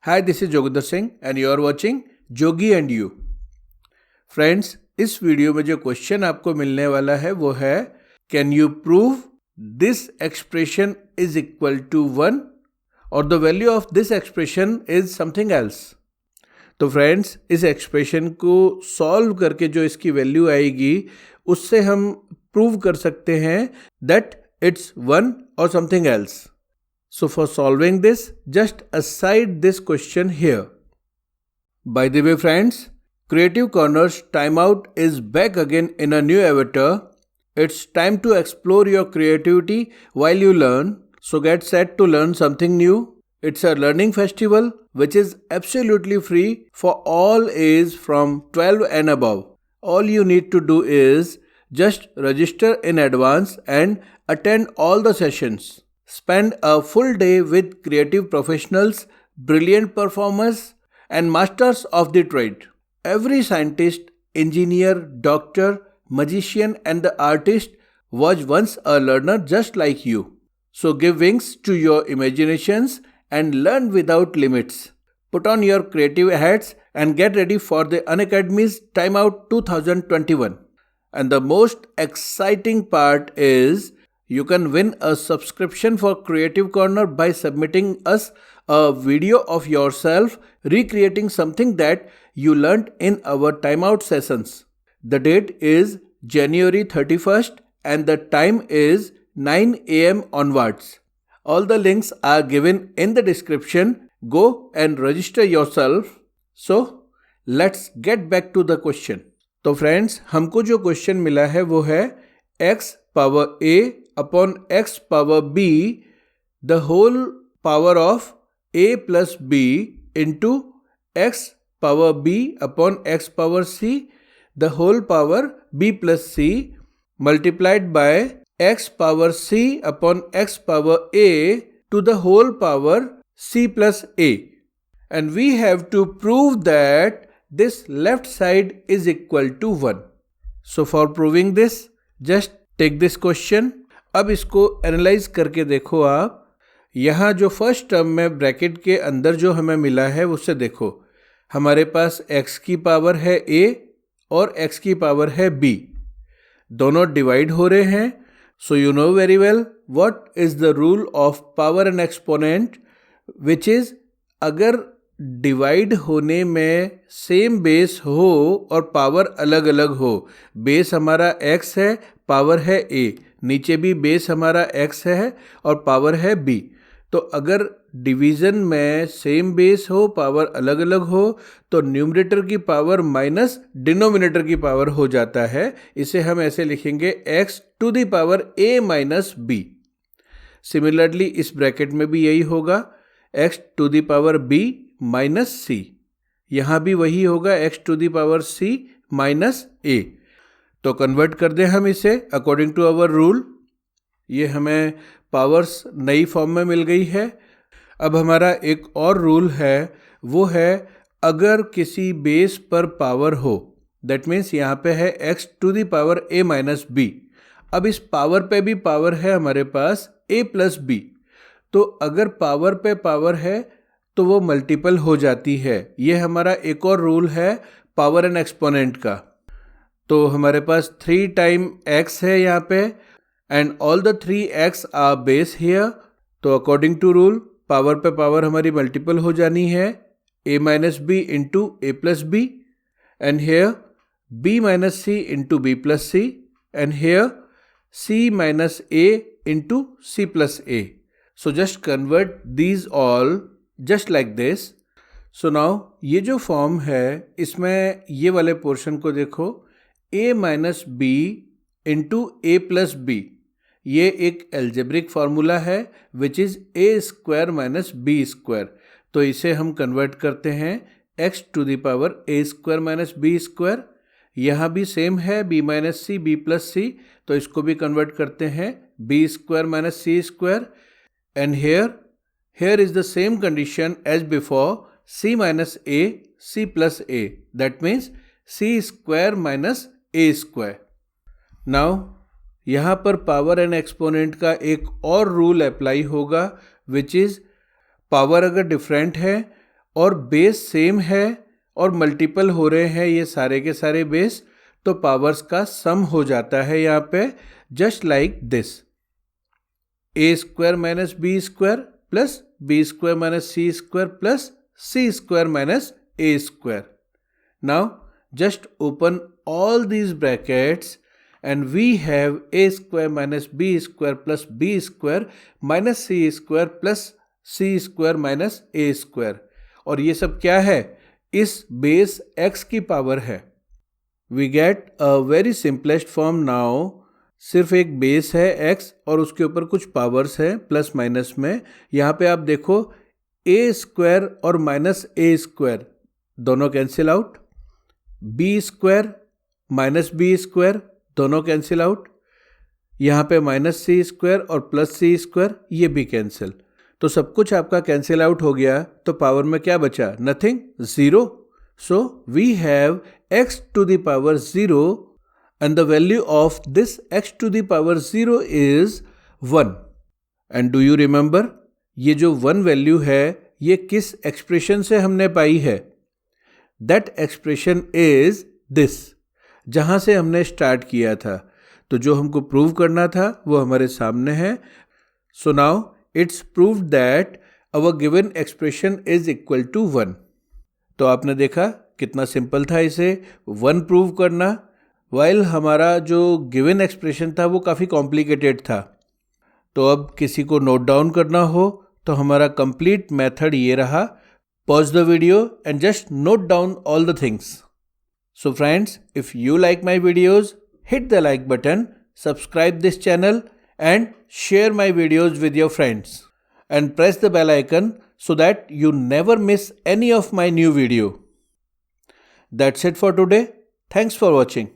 Hi, this is Joginder Singh and you are watching Jogi and You. Friends, इस video में जो question आपको मिलने वाला है वो है can you prove this expression is equal to 1 और the value of this expression is something else. तो फ्रेंड्स, इस एक्सप्रेशन को सॉल्व करके जो इसकी वैल्यू आएगी उससे हम प्रूव कर सकते हैं दैट इट्स 1 और something else. So for solving this, just aside this question here. By the way friends, Creative Corner's timeout is back again in a new avatar. It's time to explore your creativity while you learn. So get set to learn something new. It's a learning festival which is absolutely free for all ages from 12 and above. All you need to do is just register in advance and attend all the sessions. Spend a full day with creative professionals, brilliant performers, and masters of the trade. Every scientist, engineer, doctor, magician, and the artist was once a learner just like you. So give wings to your imaginations and learn without limits. Put on your creative hats and get ready for the Unacademy's Timeout 2021. And the most exciting part is you can win a subscription for Creative Corner by submitting us a video of yourself recreating something that you learned in our timeout sessions. The date is January 31st and the time is 9 a.m. onwards. All the links are given in the description. Go and register yourself. So, let's get back to the question. तो friends, हमको जो question मिला है वो है x power a upon x power b the whole power of a plus b into x power b upon x power c the whole power b plus c multiplied by x power c upon x power a to the whole power c plus a. And we have to prove that this left side is equal to 1. So for proving this, just take this question. अब इसको analyse करके देखो आप. यहाँ जो first term में bracket के अंदर जो हमें मिला है उससे देखो. हमारे पास x की पावर है a और x की पावर है b. दोनों डिवाइड हो रहे हैं. So you know very well what is the rule of power and exponent, which is अगर डिवाइड होने में सेम बेस हो और पावर अलग अलग हो. बेस हमारा x है, पावर है a. नीचे भी बेस हमारा x है और पावर है b. तो अगर डिवीज़न में सेम बेस हो, पावर अलग अलग हो, तो न्यूमरेटर की पावर माइनस डिनोमिनेटर की पावर हो जाता है. इसे हम ऐसे लिखेंगे x to the power a minus b. Similarly इस ब्रैकेट में भी यही होगा, x to the power b minus c. यहाँ भी वही होगा, x to the power c minus a. तो कन्वर्ट कर दें हम इसे अकॉर्डिंग टू आवर रूल. ये हमें पावर्स नई फॉर्म में मिल गई है. अब हमारा एक और रूल है, वो है अगर किसी बेस पर पावर हो, दैट मीन्स यहाँ पे है x to the power a minus b. अब इस पावर पे भी पावर है हमारे पास a प्लस b. तो अगर पावर पे पावर है तो वो मल्टीपल हो जाती है. ये हमारा एक और रूल है पावर एंड एक्सपोनेंट का. तो हमारे पास 3 टाइम x है यहाँ पे and all the 3x are base here. तो अकॉर्डिंग टू रूल पावर पे पावर हमारी मल्टीपल हो जानी है, a minus B into A plus b and here b minus c into b plus c and here c minus a into c plus a. So just convert these all just like this. So now ये जो form है इसमें ये वाले portion को देखो, a minus B into A plus B. ये एक एल्जेब्रिक फार्मूला है which is a square minus B square. तो इसे हम कन्वर्ट करते हैं x to the power a square minus B square. यहाँ भी सेम है b minus C B plus C. तो इसको भी कन्वर्ट करते हैं b square minus C square. And here is the same condition as before, c minus a c plus a. That means c square minus a square. Now यहाँ पर power and exponent का एक और rule apply होगा which is power अगर different है और base same है और मल्टीपल हो रहे हैं ये सारे के सारे बेस, तो पावर्स का सम हो जाता है यहाँ पे, just like this, a square minus B square plus b square minus C square plus c square minus a square. Now just open all these brackets and we have a square minus b square plus b square minus c square plus c square minus a square. और ये सब क्या है? इस base x की power है. We get a very simplest form now. सिर्फ एक बेस है x और उसके ऊपर कुछ पावर्स है प्लस माइनस में. यहाँ पे आप देखो a स्क्वायर और माइनस a स्क्वायर दोनों cancel out, b square minus B square दोनों कैंसिल आउट, यहाँ पे माइनस सी स्क्वायर और प्लस सी स्क्वायर ये भी कैंसिल. तो सब कुछ आपका कैंसिल आउट हो गया, तो पावर में क्या बचा? Nothing, zero. So we have x to the power 0 and the value of this x to the power 0 is 1. And do you remember, ये जो 1 वैल्यू है ये किस एक्सप्रेशन से हमने पाई है? That expression is this, जहाँ से हमने स्टार्ट किया था. तो जो हमको प्रूव करना था वो हमारे सामने है. So now it's proved that our given expression is equal to 1. तो आपने देखा कितना सिंपल था इसे 1 प्रूव करना, वाइल हमारा जो गिवन एक्सप्रेशन था वो काफ़ी कॉम्प्लिकेटेड था. तो अब किसी को नोट डाउन करना हो तो हमारा कंप्लीट मेथड ये रहा. Pause the video and just note down all the things. So friends, if you like my videos, hit the like button, subscribe this channel and share my videos with your friends. And press the bell icon so that you never miss any of my new video. That's it for today. Thanks for watching.